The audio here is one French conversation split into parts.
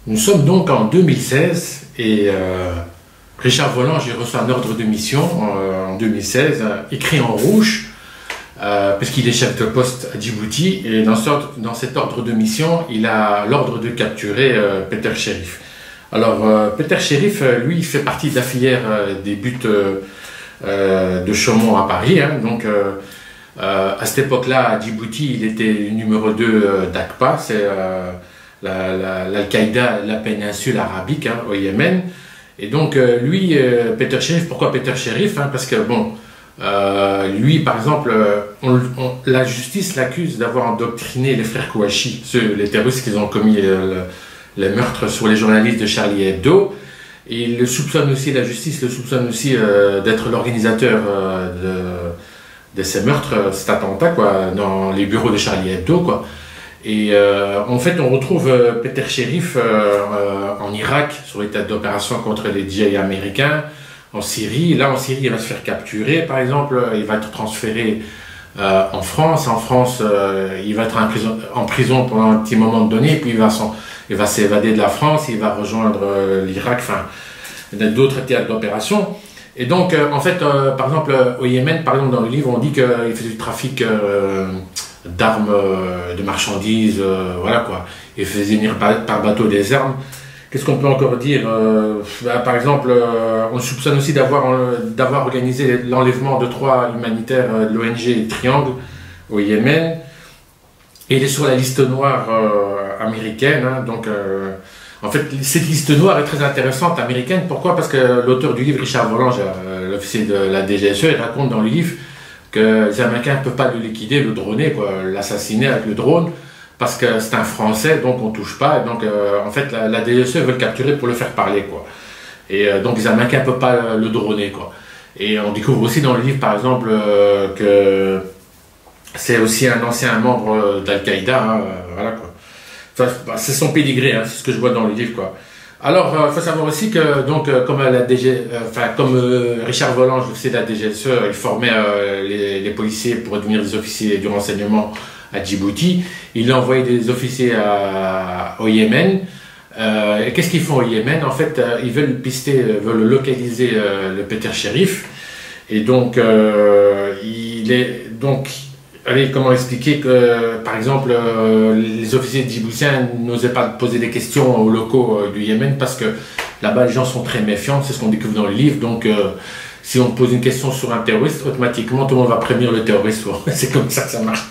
Nous sommes donc en 2016 et Richard Volanges reçoit un ordre de mission en 2016, écrit en rouge, parce qu'il est chef de poste à Djibouti, et dans cet ordre de mission, il a l'ordre de capturer Peter Sherif. Alors, Peter Sherif, lui, il fait partie de la filière des buts de Chaumont à Paris, hein, donc à cette époque-là, à Djibouti, il était numéro 2 d'ACPA, c'est l'Al-Qaïda, la péninsule arabique, hein, au Yémen. Et donc, lui, Peter Sherif, pourquoi Peter Sherif, hein, parce que, bon, lui, par exemple, la justice l'accuse d'avoir endoctriné les frères Kouachi, les terroristes qui ont commis les meurtres sur les journalistes de Charlie Hebdo. Et il le soupçonne aussi, la justice le soupçonne aussi d'être l'organisateur de ces meurtres, cet attentat, quoi, dans les bureaux de Charlie Hebdo, quoi. Et en fait, on retrouve Peter Sherif en Irak, sur les théâtres d'opération contre les djihadistes américains, en Syrie. Là, en Syrie, il va se faire capturer, par exemple, il va être transféré en France. En France, il va être en prison pendant un petit moment donné, puis il va s'évader de la France, il va rejoindre l'Irak, enfin, d'autres théâtres d'opération. Et donc, en fait, par exemple, au Yémen, par exemple, dans le livre, on dit qu'il fait du trafic d'armes, de marchandises, voilà quoi. Il faisait venir par bateau des armes. Qu'est-ce qu'on peut encore dire? Par exemple, on soupçonne aussi d'avoir organisé l'enlèvement de 3 humanitaires de l'ONG Triangle au Yémen. Et il est sur la liste noire américaine, hein, donc en fait, cette liste noire est très intéressante, américaine. Pourquoi? Parce que l'auteur du livre, Richard Volanges, l'officier de la DGSE, il raconte dans le livre que les Américains ne peuvent pas le liquider, le droner, l'assassiner avec le drone, parce que c'est un Français, donc on ne touche pas. Et donc, en fait, la DGSE veut le capturer pour le faire parler, quoi. Et donc, les Américains ne peuvent pas le droner, quoi. Et on découvre aussi dans le livre, par exemple, que c'est aussi un ancien membre d'Al-Qaïda, hein, voilà, quoi. Enfin, c'est son pédigré, hein, c'est ce que je vois dans le livre, quoi. Alors, il faut savoir aussi que, donc, comme Richard Volanges, c'est la DGSE, il formait les policiers pour devenir des officiers du renseignement à Djibouti. Il a envoyé des officiers au Yémen. Et qu'est-ce qu'ils font au Yémen? En fait, ils veulent veulent localiser le Peter Sherif. Et donc, allez, comment expliquer que, par exemple, les officiers djiboutiens n'osaient pas poser des questions aux locaux du Yémen parce que là-bas, les gens sont très méfiants, c'est ce qu'on découvre dans le livre. Donc, si on pose une question sur un terroriste, automatiquement, tout le monde va prévenir le terroriste. C'est comme ça que ça marche.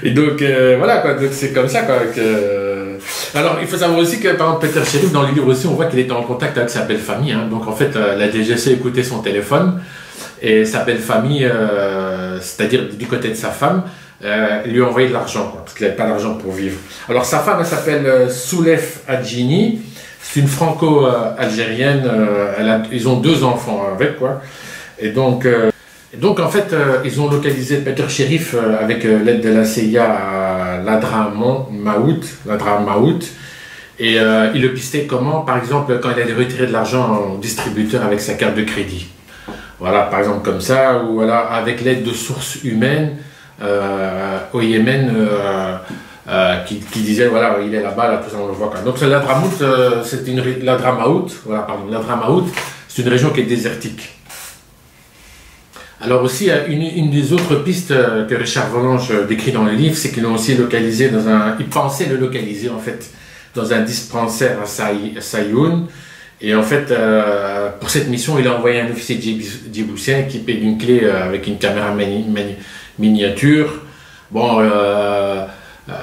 Et donc, voilà, quoi. Donc, c'est comme ça, quoi. Alors, il faut savoir aussi que, par exemple, Peter Sherif, dans le livre aussi, on voit qu'il était en contact avec sa belle-famille. Hein. Donc, en fait, la DGSE écoutait son téléphone. Et sa belle-famille, c'est-à-dire du côté de sa femme, lui a envoyé de l'argent, parce qu'il n'avait pas d'argent pour vivre. Alors sa femme, elle s'appelle Soulef Adjini, c'est une franco-algérienne, ils ont 2 enfants avec, quoi. Et donc en fait, ils ont localisé Peter Sherif avec l'aide de la CIA à Ladramaout, et ils le pistaient comment? Par exemple, quand il allait retirer de l'argent au distributeur avec sa carte de crédit. Voilà, par exemple comme ça, ou voilà, avec l'aide de sources humaines au Yémen qui disaient, voilà, il est là-bas, là, tout ça, on le voit. Quoi. Donc Ladramaout, c'est une région qui est désertique. Alors aussi, une des autres pistes que Richard Volanges décrit dans le livre, c'est qu'ils l'ont aussi localisé ils pensaient le localiser en fait, dans un dispensaire à Sayoun. Et en fait, pour cette mission, il a envoyé un officier djiboutien équipé d'une clé avec une caméra miniature. Bon,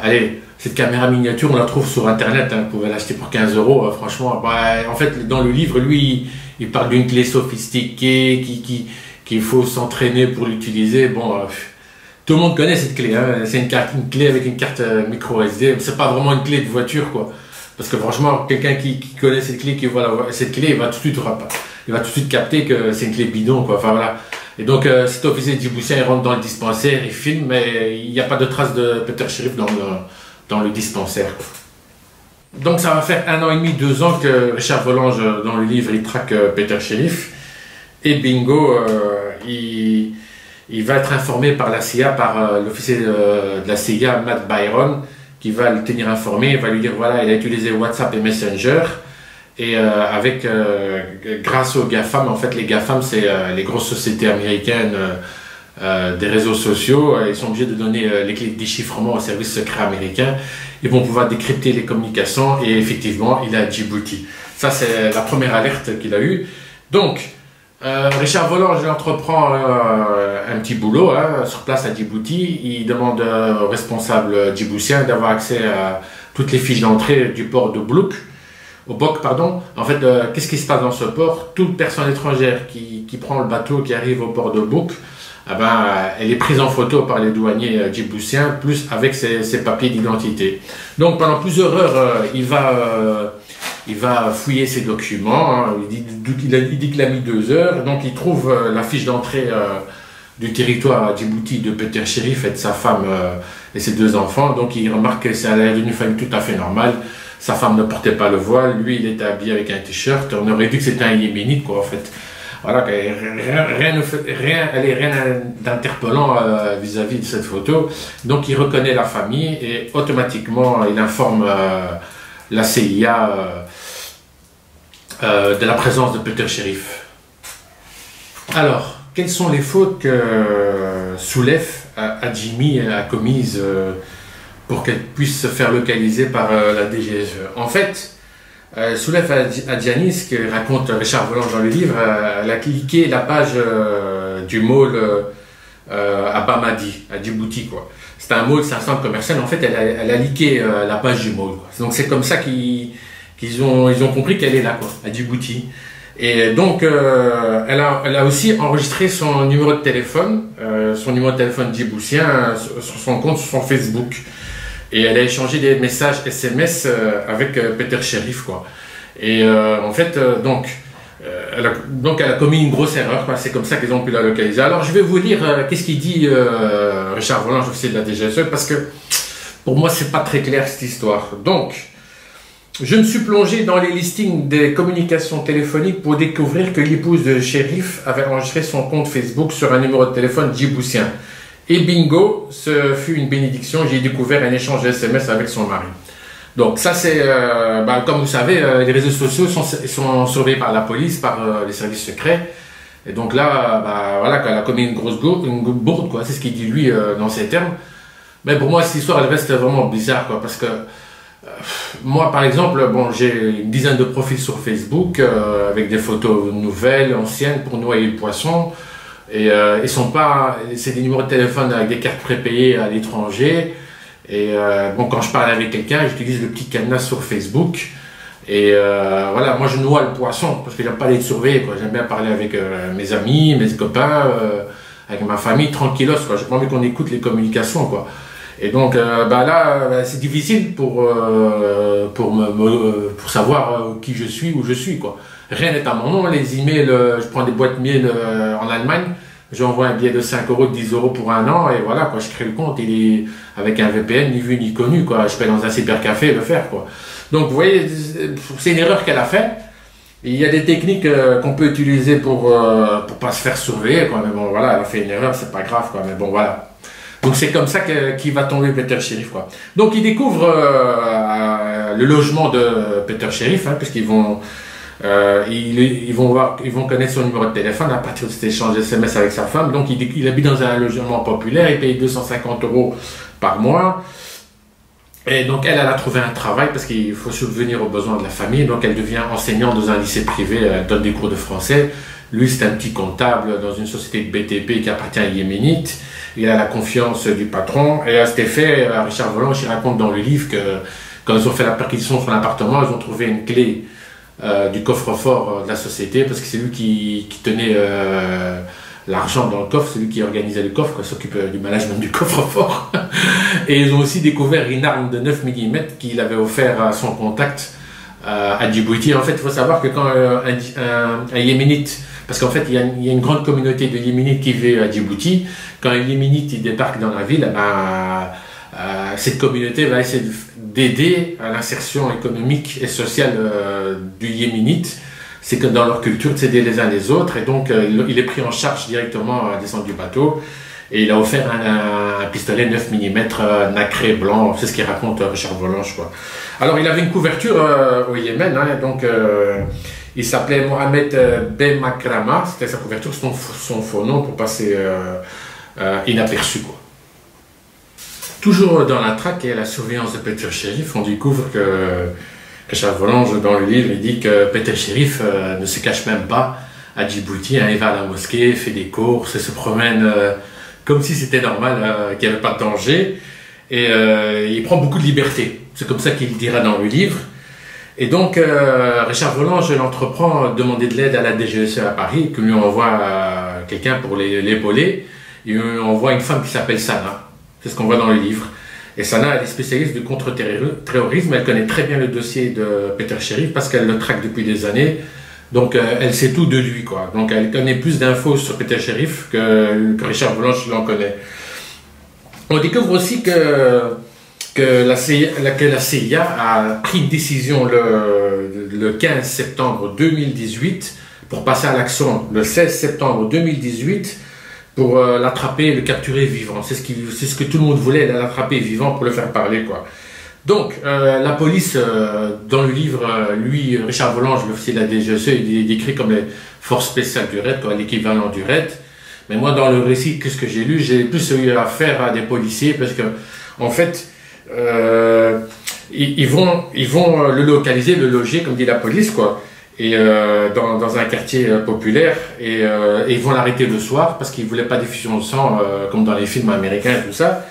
allez, cette caméra miniature, on la trouve sur Internet, hein, vous pouvez l'acheter pour 15 €, franchement. Bah, en fait, dans le livre, lui, il parle d'une clé sophistiquée qu'il faut s'entraîner pour l'utiliser. Bon, tout le monde connaît cette clé, hein. C'est une clé avec une carte micro SD. C'est pas vraiment une clé de voiture, quoi. Parce que franchement, quelqu'un qui connaît cette clé, qui voit cette clé, il va tout de suite capter que c'est une clé bidon, quoi. Enfin voilà. Et donc cet officier djiboutien, il rentre dans le dispensaire, il filme, mais il n'y a pas de trace de Peter Sherif dans le dispensaire. Donc ça va faire 1 an et demi, 2 ans que Richard Volanges, dans le livre, il traque Peter Sherif. Et bingo, il va être informé par la CIA, par l'officier de la CIA, Matt Byron, qui va le tenir informé, va lui dire voilà, il a utilisé WhatsApp et Messenger. Et grâce aux GAFAM, en fait les GAFAM c'est les grosses sociétés américaines des réseaux sociaux, ils sont obligés de donner les clés de déchiffrement aux services secrets américains. Ils vont pouvoir décrypter les communications et effectivement il est à Djibouti. Ça c'est la première alerte qu'il a eue. Donc Richard Volanges entreprend un petit boulot sur place à Djibouti. Il demande aux responsables djiboutiens d'avoir accès à toutes les fiches d'entrée du port de Bok, pardon. En fait, qu'est-ce qui se passe dans ce port? Toute personne étrangère qui prend le bateau, qui arrive au port de Bok, elle est prise en photo par les douaniers djiboutiens, plus avec ses papiers d'identité. Donc pendant plusieurs heures, il va fouiller ses documents. Il dit qu'il a mis 2 heures. Donc il trouve la fiche d'entrée du territoire à Djibouti de Peter Cherif et de sa femme et ses 2 enfants. Donc il remarque que c'est à l'air d'une famille tout à fait normale. Sa femme ne portait pas le voile, lui il était habillé avec un t-shirt. On aurait dit que c'était un yéménite, quoi, en fait. Voilà, rien d'interpellant vis-à-vis de cette photo. Donc il reconnaît la famille et automatiquement il informe la CIA de la présence de Peter Cherif. Alors, quelles sont les fautes que Soulef Adjimi a commises pour qu'elle puisse se faire localiser par la DGSE? En fait, Soulef Adjani, ce que raconte Richard Volanges dans le livre, elle a cliqué la page du mall à Bamadi, à Djibouti, quoi. C'est un mall, c'est un centre commercial. En fait, elle a liké la page du mall, quoi. Donc c'est comme ça qu'ils ont compris qu'elle est là, quoi, à Djibouti. Et donc, elle a aussi enregistré son numéro de téléphone djiboutien sur son compte, sur son Facebook. Et elle a échangé des messages SMS avec Peter Cherif, quoi. Et en fait, elle a commis une grosse erreur, quoi. C'est comme ça qu'ils ont pu la localiser. Alors, je vais vous lire qu'est-ce qu'il dit Richard Volanges, officier de la DGSE, parce que pour moi, c'est pas très clair cette histoire. Donc, je me suis plongé dans les listings des communications téléphoniques pour découvrir que l'épouse de Cherif avait enregistré son compte Facebook sur un numéro de téléphone djiboutien. Et bingo, ce fut une bénédiction, j'ai découvert un échange de SMS avec son mari. Donc ça c'est, comme vous savez, les réseaux sociaux sont surveillés par la police, par les services secrets. Et donc là, voilà, elle a commis une grosse bourde, quoi. C'est ce qu'il dit lui dans ces termes. Mais pour moi, cette histoire, elle reste vraiment bizarre, quoi, parce que moi, par exemple, bon, j'ai une dizaine de profils sur Facebook avec des photos nouvelles, anciennes, pour noyer le poisson. Et ils sont pas, c'est des numéros de téléphone avec des cartes prépayées à l'étranger. Et bon, quand je parle avec quelqu'un, j'utilise le petit cadenas sur Facebook. Et voilà, moi je noie le poisson parce que j'aime pas les surveiller, quoi. J'aime bien parler avec mes amis, mes copains, avec ma famille, tranquillos, quoi. J'ai pas envie qu'on écoute les communications, quoi. Et donc là, c'est difficile pour savoir qui je suis, où je suis, quoi. Rien n'est à mon nom, les emails, je prends des boîtes mail en Allemagne, j'envoie un billet de 5 €, 10 € pour 1 an, et voilà, quoi, je crée le compte, il est avec un VPN, ni vu ni connu, quoi. Je peux aller dans un cybercafé le faire, quoi. Donc vous voyez, c'est une erreur qu'elle a faite. Il y a des techniques qu'on peut utiliser pour pas se faire surveiller, quoi. Mais bon, voilà, elle a fait une erreur, c'est pas grave, quoi. Mais bon, voilà. Donc c'est comme ça qu'il va tomber Peter Cherif, quoi. Donc il découvre le logement de Peter Cherif, hein, puisqu'ils vont ils vont connaître son numéro de téléphone à partir de cet échange SMS avec sa femme. Donc il habite dans un logement populaire, il paye 250 € par mois. Et donc elle a trouvé un travail parce qu'il faut subvenir aux besoins de la famille. Donc elle devient enseignante dans un lycée privé, elle donne des cours de français. Lui c'est un petit comptable dans une société de BTP qui appartient à Yéménite. Il a la confiance du patron. Et à cet effet, Richard Volanges il raconte dans le livre que quand ils ont fait la perquisition sur l'appartement, ils ont trouvé une clé du coffre-fort de la société, parce que c'est lui qui tenait l'argent dans le coffre, c'est lui qui organisait le coffre, s'occupe du management du coffre-fort. Et ils ont aussi découvert une arme de 9 mm qu'il avait offert à son contact à Djibouti. En fait, il faut savoir que quand un Yéménite, parce qu'en fait il y a une grande communauté de Yéménites qui vit à Djibouti, quand un Yéménite il débarque dans la ville, cette communauté va essayer d'aider à l'insertion économique et sociale du Yéménite. C'est que dans leur culture de s'aider les uns les autres, et donc il est pris en charge directement à la descente du bateau. Et il a offert un pistolet 9 mm nacré blanc, c'est ce qu'il raconte Richard Volanges, quoi. Alors il avait une couverture au Yémen, hein, donc il s'appelait Mohamed Ben Makrama, c'était sa couverture, son faux nom pour passer inaperçu, quoi. Toujours dans la traque et la surveillance de Peter Sherif, on découvre que Richard Volanges, dans le livre, il dit que Peter Sherif ne se cache même pas à Djibouti, hein, il va à la mosquée, fait des courses, se promène comme si c'était normal, qu'il n'y avait pas de danger, et il prend beaucoup de liberté. C'est comme ça qu'il dira dans le livre. Et donc, Richard Volanges l'entreprend de demander de l'aide à la DGSE à Paris, que lui envoie quelqu'un pour l'épauler. Il lui envoie une femme qui s'appelle Sana. C'est ce qu'on voit dans le livre. Et Sana, elle est spécialiste du contre-terrorisme. Elle connaît très bien le dossier de Peter Sherif parce qu'elle le traque depuis des années. Donc, elle sait tout de lui, quoi. Donc, elle connaît plus d'infos sur Peter Sherif que Richard Volanges l'en connaît. On découvre aussi que la CIA a pris une décision le 15 septembre 2018 pour passer à l'action le 16 septembre 2018 pour l'attraper, le capturer vivant. C'est ce que tout le monde voulait, l'attraper vivant pour le faire parler, quoi. Donc, la police, dans le livre, lui, Richard Volanges, l'officier de la DGSE, il est décrit comme les forces spéciales du RAID, l'équivalent du RAID. Mais moi, dans le récit, qu'est-ce que j'ai lu? J'ai plus eu affaire à des policiers parce que, en fait, ils vont le localiser, le loger, comme dit la police, quoi, et dans un quartier populaire, et ils vont l'arrêter le soir parce qu'ils ne voulaient pas diffusion de sang, comme dans les films américains et tout ça.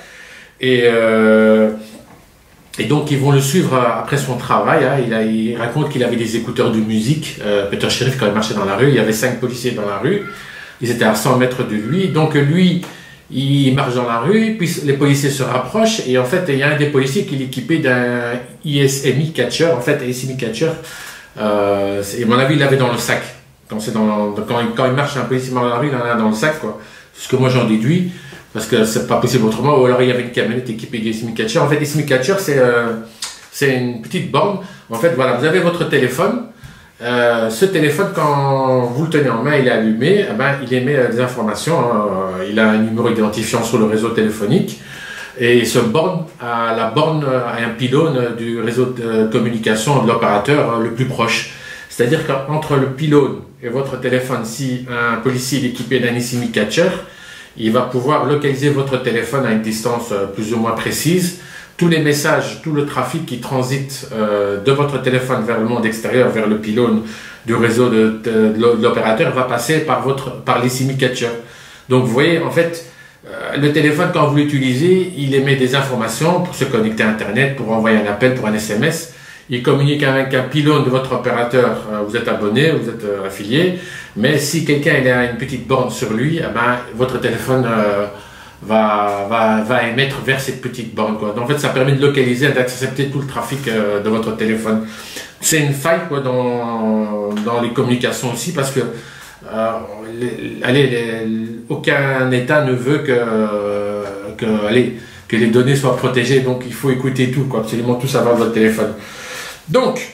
Et donc, ils vont le suivre après son travail. Hein. Il raconte qu'il avait des écouteurs de musique. Peter Sherif, quand il marchait dans la rue, il y avait 5 policiers dans la rue. Ils étaient à 100 mètres de lui. Donc, lui, il marche dans la rue, puis les policiers se rapprochent. Et en fait, il y a un des policiers qui est équipé d'un ISMI catcher. En fait, ISMI catcher, à mon avis, il l'avait dans le sac. Quand il marche, un policier dans la rue, il en a dans le sac, quoi. C'est ce que moi j'en déduis. Parce que c'est pas possible autrement, ou alors il y avait une camionnette équipée d'ISMI catcher. En fait, ISMI catcher, c'est une petite borne. En fait, voilà, vous avez votre téléphone. Ce téléphone, quand vous le tenez en main, il est allumé, eh ben, il émet des informations. Hein. Il a un numéro identifiant sur le réseau téléphonique. Et il se borne à un pylône du réseau de communication de l'opérateur le plus proche. C'est-à-dire qu'entre le pylône et votre téléphone, si un policier est équipé d'un ISMI catcher, il va pouvoir localiser votre téléphone à une distance plus ou moins précise. Tous les messages, tout le trafic qui transite de votre téléphone vers le monde extérieur, vers le pylône du réseau de l'opérateur, va passer par l'ISMI catcher. Donc vous voyez, en fait, le téléphone, quand vous l'utilisez, il émet des informations pour se connecter à Internet, pour envoyer un appel, pour un SMS. Il communique avec un pylône de votre opérateur, vous êtes abonné, vous êtes affilié, mais si quelqu'un a une petite borne sur lui, eh ben, votre téléphone va émettre vers cette petite borne, quoi. Donc, en fait, ça permet de localiser, d'intercepter tout le trafic de votre téléphone. C'est une faille, quoi, dans les communications aussi, parce que aucun État ne veut que les données soient protégées, donc il faut écouter tout, quoi, absolument tout savoir de votre téléphone. Donc,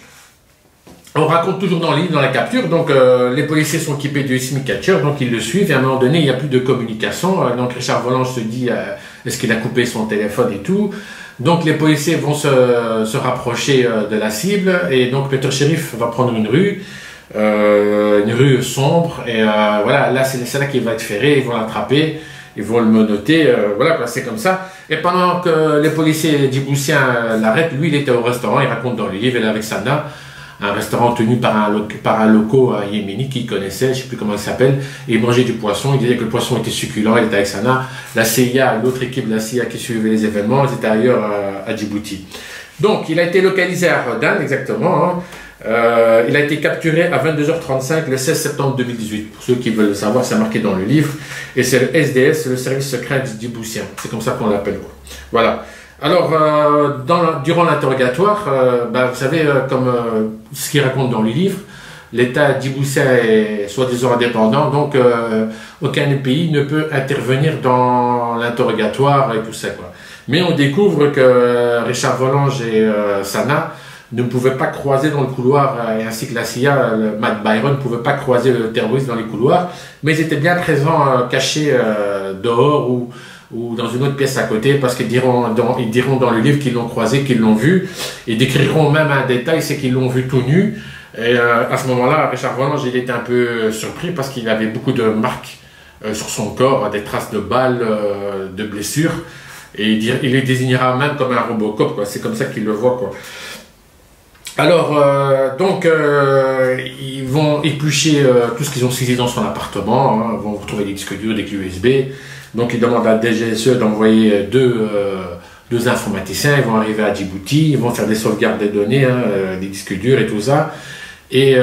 on raconte toujours dans le livre, dans la capture, donc les policiers sont équipés du ISMI catcher, donc ils le suivent, et à un moment donné, il n'y a plus de communication, donc Richard Volanges se dit, est-ce qu'il a coupé son téléphone et tout, donc les policiers vont se rapprocher de la cible, et donc Peter Sherif va prendre une rue sombre, et voilà, là c'est là qu'il va être ferré, ils vont l'attraper, ils vont le menotter, voilà, c'est comme ça. Et pendant que les policiers djiboutiens l'arrêtent, lui il était au restaurant, il raconte dans le livre, il est avec Sana, un restaurant tenu par un loco yéméni qu'il connaissait, je ne sais plus comment il s'appelle, et il mangeait du poisson, il disait que le poisson était succulent, il était avec Sana. La CIA, l'autre équipe de la CIA qui suivait les événements, ils étaient ailleurs à Djibouti. Donc il a été localisé à Rodan, exactement, hein. Il a été capturé à 22h35 le 16 septembre 2018. Pour ceux qui veulent le savoir, c'est marqué dans le livre. Et c'est le SDS, le service secret djiboutien. C'est comme ça qu'on l'appelle. Voilà. Alors, durant l'interrogatoire, vous savez, comme ce qu'il raconte dans le livre, l'État djiboutien est soi-disant indépendant, donc aucun pays ne peut intervenir dans l'interrogatoire et tout ça, quoi. Mais on découvre que Richard Volanges et Sana ne pouvaient pas croiser dans le couloir, et ainsi que la CIA, Matt Byron ne pouvait pas croiser le terroriste dans les couloirs, mais ils étaient bien présents, cachés dehors ou dans une autre pièce à côté, parce qu'ils diront dans le livre qu'ils l'ont croisé, qu'ils l'ont vu. Ils décriront même un détail, c'est qu'ils l'ont vu tout nu. Et à ce moment-là, Richard Volanges, il était un peu surpris parce qu'il avait beaucoup de marques sur son corps, des traces de balles, de blessures. Et il les désignera même comme un Robocop, quoi. C'est comme ça qu'il le voit, quoi. Alors, ils vont éplucher tout ce qu'ils ont saisi dans son appartement, hein. Ils vont retrouver des disques durs, des clés USB. Donc, ils demandent à la DGSE d'envoyer deux informaticiens. Ils vont arriver à Djibouti, ils vont faire des sauvegardes des données, hein, des disques durs et tout ça. Et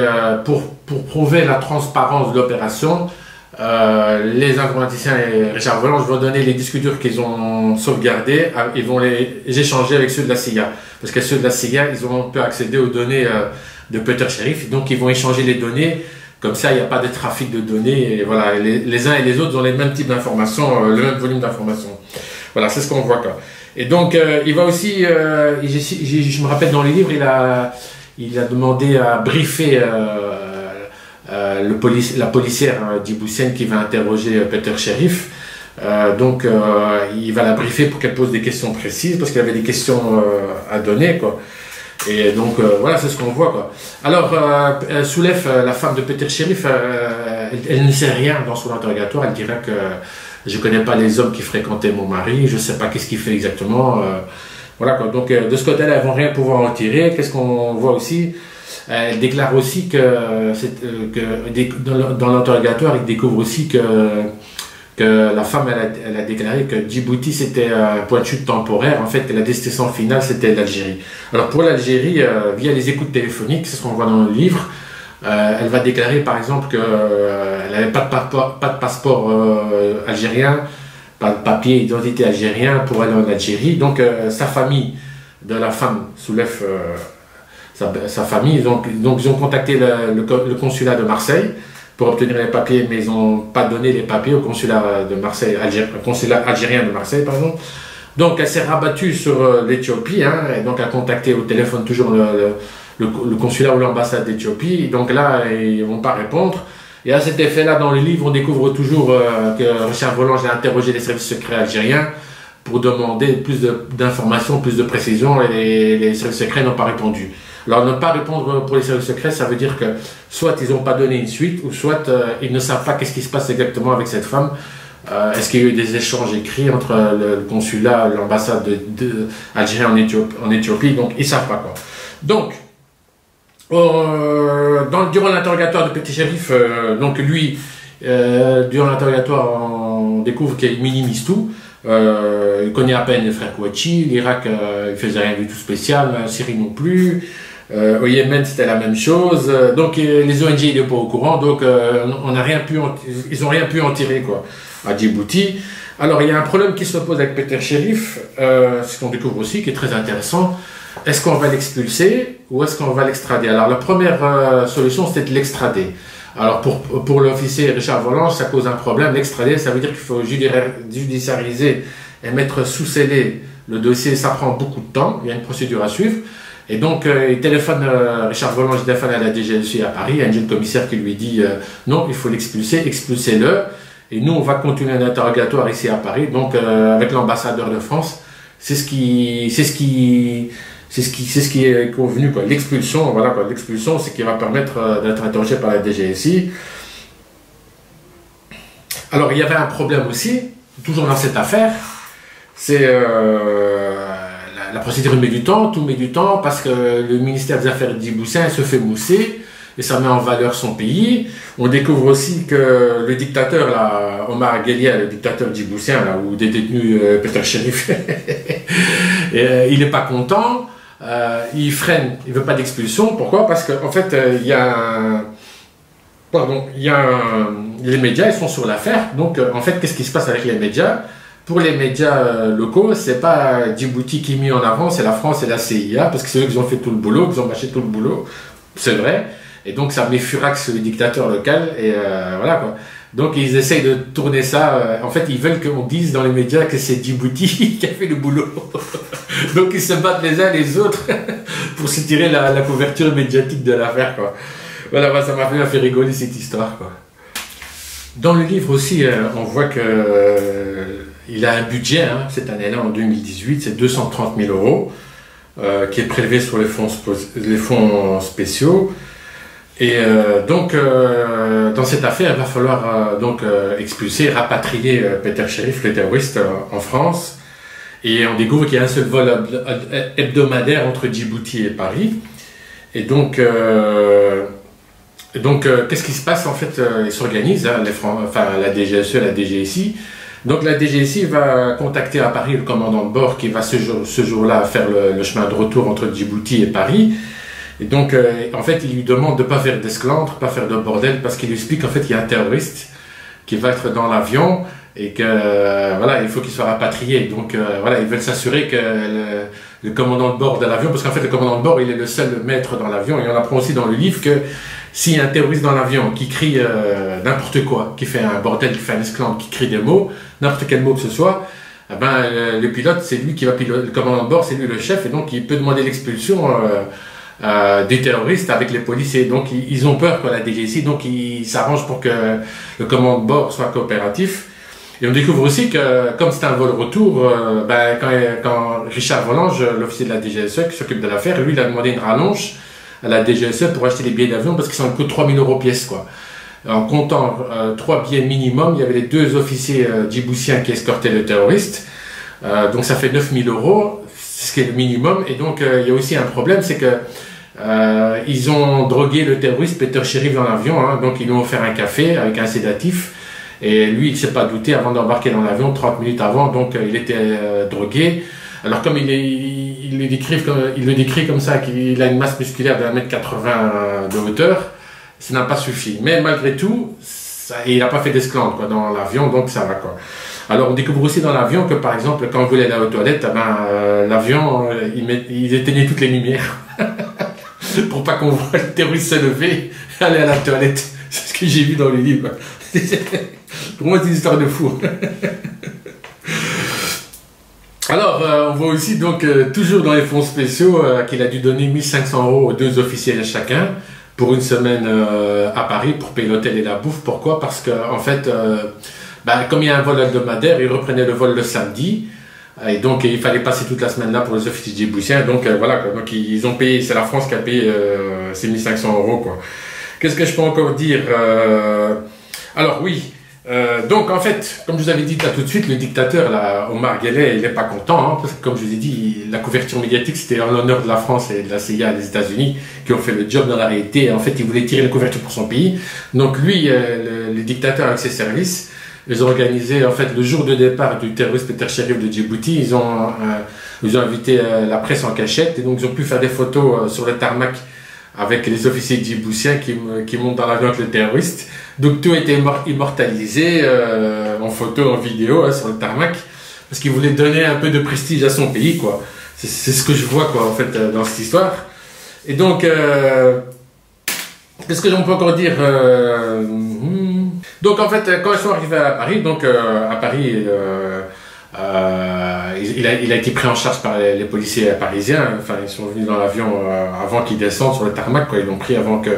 pour prouver la transparence de l'opération, les informaticiens et Richard Volanges vont donner les disques durs qu'ils ont sauvegardés, ils vont les échanger avec ceux de la CIA. Parce que ceux de la CIA, ils ont pu accéder aux données de Peter Sherif, donc ils vont échanger les données, comme ça il n'y a pas de trafic de données, et voilà, les uns et les autres ont les mêmes types d'informations, le même volume d'informations. Voilà, c'est ce qu'on voit, quoi. Et donc il va aussi, je me rappelle dans les livres, il a demandé à briefer la policière djiboutienne qui va interroger Peter Sherif. Il va la briefer pour qu'elle pose des questions précises, parce qu'il avait des questions à donner, quoi. Et donc voilà, c'est ce qu'on voit, quoi. Alors Soulef, la femme de Peter Sherif, elle ne sait rien dans son interrogatoire. Elle dira que je ne connais pas les hommes qui fréquentaient mon mari, je ne sais pas qu'est-ce qu'il fait exactement. Voilà, quoi. Donc de ce côté-là, elles ne vont rien pouvoir en tirer. Qu'est-ce qu'on voit aussi? Elle déclare aussi que dans l'interrogatoire, il découvre aussi que la femme, elle a déclaré que Djibouti, c'était un point de chute temporaire, en fait, que la destination finale, c'était l'Algérie. Alors pour l'Algérie, via les écoutes téléphoniques, c'est ce qu'on voit dans le livre, elle va déclarer par exemple qu'elle n'avait pas de passeport algérien, pas de papier d'identité algérien pour aller en Algérie. Donc sa famille de la femme soulève sa famille. Donc ils ont contacté le consulat de Marseille pour obtenir les papiers, mais ils n'ont pas donné les papiers au consulat de Marseille, consulat algérien de Marseille, pardon. Donc elle s'est rabattue sur l'Éthiopie, hein, et donc elle a contacté au téléphone toujours le consulat ou l'ambassade d'Éthiopie. Donc là, ils ne vont pas répondre. Et à cet effet-là, dans le livre, on découvre toujours que Richard Volanges a interrogé les services secrets algériens pour demander plus d'informations, plus de précisions, et les services secrets n'ont pas répondu. Alors, ne pas répondre pour les services secrets, ça veut dire que soit ils n'ont pas donné une suite, ou soit ils ne savent pas qu'est-ce qui se passe exactement avec cette femme. Est-ce qu'il y a eu des échanges écrits entre le consulat, l'ambassade algérienne en Éthiopie? Donc, ils ne savent pas, quoi. Donc, durant l'interrogatoire de Peter Sherif, donc lui, durant l'interrogatoire, on découvre qu'il minimise tout. Il connaît à peine les frères Kouachi, l'Irak, il faisait rien du tout spécial, la Syrie non plus. Au Yémen, c'était la même chose. Donc les ONG, il n'est pas au courant, donc ils n'ont rien pu en tirer, quoi, à Djibouti. Alors il y a un problème qui se pose avec Peter Sherif, ce qu'on découvre aussi, qui est très intéressant. Est-ce qu'on va l'expulser ou est-ce qu'on va l'extrader? Alors la première solution, c'était de l'extrader. Alors pour l'officier Richard Volanges, ça cause un problème. L'extrader, ça veut dire qu'il faut judiciariser et mettre sous scellé le dossier. Ça prend beaucoup de temps, il y a une procédure à suivre. Et donc il téléphone, Richard Volanges téléphone à la DGSE à Paris, il y a un jeune commissaire qui lui dit non, il faut l'expulser, expulsez-le. Et nous, on va continuer un interrogatoire ici à Paris, donc avec l'ambassadeur de France. C'est ce qui est convenu, quoi. L'expulsion, voilà, quoi. L'expulsion, c'est qui va permettre d'être interrogé par la DGSI. Alors, il y avait un problème aussi, toujours dans cette affaire, c'est la procédure met du temps, tout met du temps, parce que le ministère des Affaires djiboutien se fait mousser, et ça met en valeur son pays. On découvre aussi que le dictateur, là, Omar Guelleh, le dictateur djiboutien, là, où est détenu Peter Sherif, il n'est pas content. Il freine, il ne veut pas d'expulsion. Pourquoi? Parce qu'en fait, les médias, ils sont sur l'affaire. Donc, en fait, qu'est-ce qui se passe avec les médias? Pour les médias locaux, c'est pas Djibouti qui est mis en avant, c'est la France et la CIA, parce que c'est eux qui ont fait tout le boulot, qui ont mâché tout le boulot. C'est vrai. Et donc, ça met furax le dictateur local. Et voilà, quoi. Donc, ils essayent de tourner ça. En fait, ils veulent qu'on dise dans les médias que c'est Djibouti qui a fait le boulot. Donc, ils se battent les uns les autres pour se tirer la couverture médiatique de l'affaire, quoi. Voilà, ça m'a fait rigoler cette histoire, quoi. Dans le livre aussi, on voit que il a un budget, hein, cette année-là, en 2018, c'est 230 000 euros, qui est prélevé sur les fonds spéciaux. Et donc, dans cette affaire, il va falloir expulser, rapatrier Peter Sherif, le terroriste, en France. Et on découvre qu'il y a un seul vol hebdomadaire entre Djibouti et Paris. Et donc, qu'est-ce qui se passe? En fait, ils s'organisent, hein, la DGSE et la DGSI. Donc la DGSI va contacter à Paris le commandant de bord qui va ce jour-là faire le chemin de retour entre Djibouti et Paris. Et donc, en fait, il lui demande de ne pas faire d'esclandre, pas faire de bordel, parce qu'il lui explique en fait qu'il y a un terroriste qui va être dans l'avion et que voilà, il faut qu'il soit rapatrié. Donc voilà, ils veulent s'assurer que le commandant de bord de l'avion, parce qu'en fait le commandant de bord il est le seul maître dans l'avion, et on apprend aussi dans le livre que s'il y a un terroriste dans l'avion qui crie n'importe quoi, qui fait un bordel, qui fait un esclandre, qui crie des mots, n'importe quel mot que ce soit, eh ben, le pilote c'est lui qui va piloter, le commandant de bord c'est lui le chef, et donc il peut demander l'expulsion des terroristes avec les policiers. Donc ils ont peur, quoi, la DGSI, donc ils s'arrangent pour que le commandant de bord soit coopératif. Et on découvre aussi que, comme c'est un vol retour, quand Richard Volange, l'officier de la DGSE qui s'occupe de l'affaire, lui, il a demandé une rallonge à la DGSE pour acheter les billets d'avion parce qu'ils s'en coûtent 3 000 euros pièce, quoi. En comptant 3 billets minimum, il y avait les 2 officiers djiboutiens qui escortaient le terroriste. Donc ça fait 9 000 euros, c'est ce qui est le minimum. Et donc il y a aussi un problème, c'est que ils ont drogué le terroriste Peter Sherif dans l'avion, hein, donc ils lui ont offert un café avec un sédatif. Et lui, il ne s'est pas douté avant d'embarquer dans l'avion, 30 minutes avant, donc il était drogué. Alors comme il le décrit comme ça, qu'il a une masse musculaire de 1,80 m de hauteur, ça n'a pas suffi. Mais malgré tout, il n'a pas fait d'esclandre dans l'avion, donc ça va, quoi. Alors on découvre aussi dans l'avion que par exemple, quand on voulait aller aux toilettes, l'avion, il éteignait toutes les lumières. Pour pas qu'on voit le terroriste se lever et aller à la toilette. C'est ce que j'ai vu dans le livre. Pour moi, c'est une histoire de fou. Alors, on voit aussi, donc, toujours dans les fonds spéciaux, qu'il a dû donner 1 500 euros aux 2 officiers à chacun pour une semaine à Paris pour payer l'hôtel et la bouffe. Pourquoi? Parce que, en fait, comme il y a un vol hebdomadaire, ils reprenaient le vol le samedi. Et donc, il fallait passer toute la semaine là pour les officiers djiboutiens. Donc, voilà, quoi. Donc, ils ont payé, c'est la France qui a payé ces 1 500 euros, quoi. Qu'est-ce que je peux encore dire? Alors oui, donc en fait, comme je vous avais dit là tout de suite, le dictateur, là, Omar Guelleh, il n'est pas content, hein, parce que comme je vous ai dit, la couverture médiatique, c'était en l'honneur de la France et de la CIA des États-Unis, qui ont fait le job dans la réalité. En fait, il voulait tirer la couverture pour son pays. Donc lui, le dictateur avec ses services, ils ont organisé, en fait, le jour de départ du terroriste Peter Sherif de Djibouti, ils ont invité la presse en cachette, et donc ils ont pu faire des photos sur le tarmac avec les officiers djiboutiens qui montent dans l'avion avec le terroriste. Donc tout a été immortalisé en photo, en vidéo, hein, sur le tarmac, parce qu'il voulait donner un peu de prestige à son pays, quoi. C'est ce que je vois, quoi, en fait, dans cette histoire. Et donc, qu'est-ce que j'en peux encore dire? Donc en fait, quand ils sont arrivés à Paris, donc à Paris, il a été pris en charge par les policiers parisiens. Enfin, ils sont venus dans l'avion avant qu'ils descendent sur le tarmac, quoi. Ils l'ont pris avant que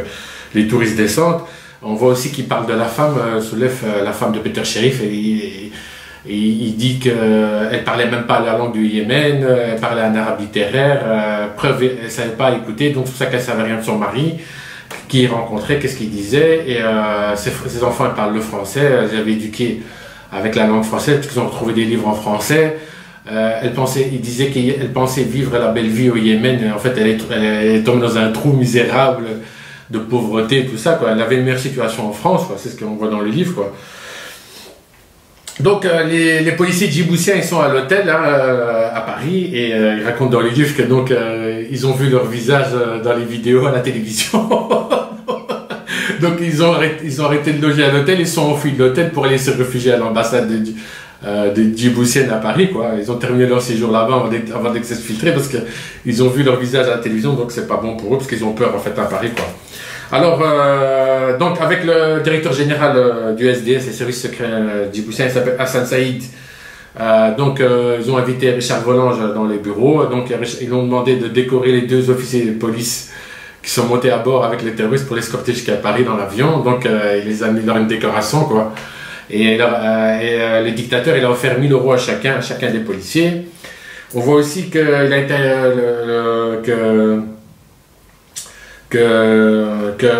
les touristes descendent. On voit aussi qu'il parle de la femme, la femme de Peter Sherif, et il dit qu'elle parlait même pas la langue du Yémen, elle parlait un arabe littéraire, preuve, elle savait pas écouter, donc c'est pour ça qu'elle savait rien de son mari, qui il rencontrait, qu'est-ce qu'il disait, et ses enfants ils parlent le français, elle avait éduqué avec la langue française, parce qu'ils ont retrouvé des livres en français. Il disait qu'elle pensait vivre la belle vie au Yémen, et en fait elle est tombée dans un trou misérable de pauvreté et tout ça, quoi. Elle avait une meilleure situation en France, quoi. C'est ce qu'on voit dans le livre, quoi. Donc les policiers djiboutiens, ils sont à l'hôtel, hein, à Paris, et ils racontent dans le livre que donc ils ont vu leur visage dans les vidéos à la télévision. Donc ils ont arrêté de loger à l'hôtel, ils sont enfuis de l'hôtel pour aller se réfugier à l'ambassade de djiboutienne à Paris, quoi. Ils ont terminé leur séjour là-bas avant d'être filtrés parce qu'ils ont vu leur visage à la télévision, donc c'est pas bon pour eux parce qu'ils ont peur, en fait, à Paris, quoi. Alors, donc avec le directeur général du SDS, les services secrets djiboutiens, il s'appelle Hassan Saïd. Ils ont invité Richard Volange dans les bureaux, donc ils lui ont demandé de décorer les 2 officiers de police qui sont montés à bord avec les terroristes pour l'escorter jusqu'à Paris dans l'avion. Donc il les a mis dans une décoration, quoi. Et le dictateur, il a offert 1000 € à chacun des policiers. On voit aussi qu'il a été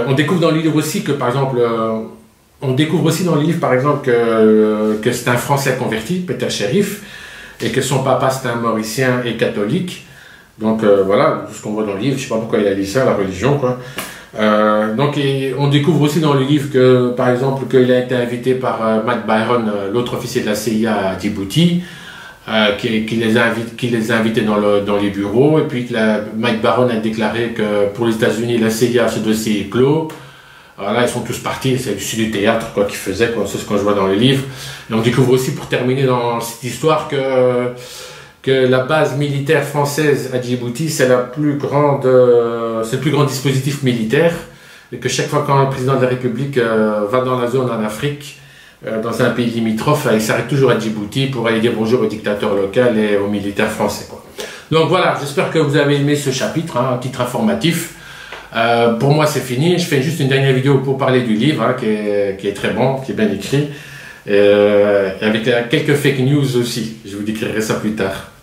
on découvre dans le livre aussi que, par exemple, on découvre aussi dans le livre, par exemple, que c'est un Français converti, Peter Sherif, et que son papa c'est un Mauricien et catholique. Donc voilà, tout ce qu'on voit dans le livre, je sais pas pourquoi il a dit ça, la religion, quoi. Donc on découvre aussi dans le livre que, par exemple, qu'il a été invité par Mike Byron, l'autre officier de la CIA à Djibouti, qui les a invités dans les bureaux, et puis que Mike Byron a déclaré que pour les États-Unis, la CIA, ce dossier est clos. Alors là, ils sont tous partis, c'est du théâtre quoi qu'ils faisaient, quoi, c'est ce qu'on voit dans le livre. Et on découvre aussi, pour terminer dans cette histoire, que la base militaire française à Djibouti, c'est le plus grand dispositif militaire, et que chaque fois quand le président de la République va dans la zone en Afrique, dans un pays limitrophe, il s'arrête toujours à Djibouti pour aller dire bonjour au dictateur local et aux militaires français, quoi. Donc voilà, j'espère que vous avez aimé ce chapitre, hein, un titre informatif. Pour moi c'est fini, je fais juste une dernière vidéo pour parler du livre, hein, qui est très bon, qui est bien écrit, avec quelques fake news aussi, je vous décrirai ça plus tard.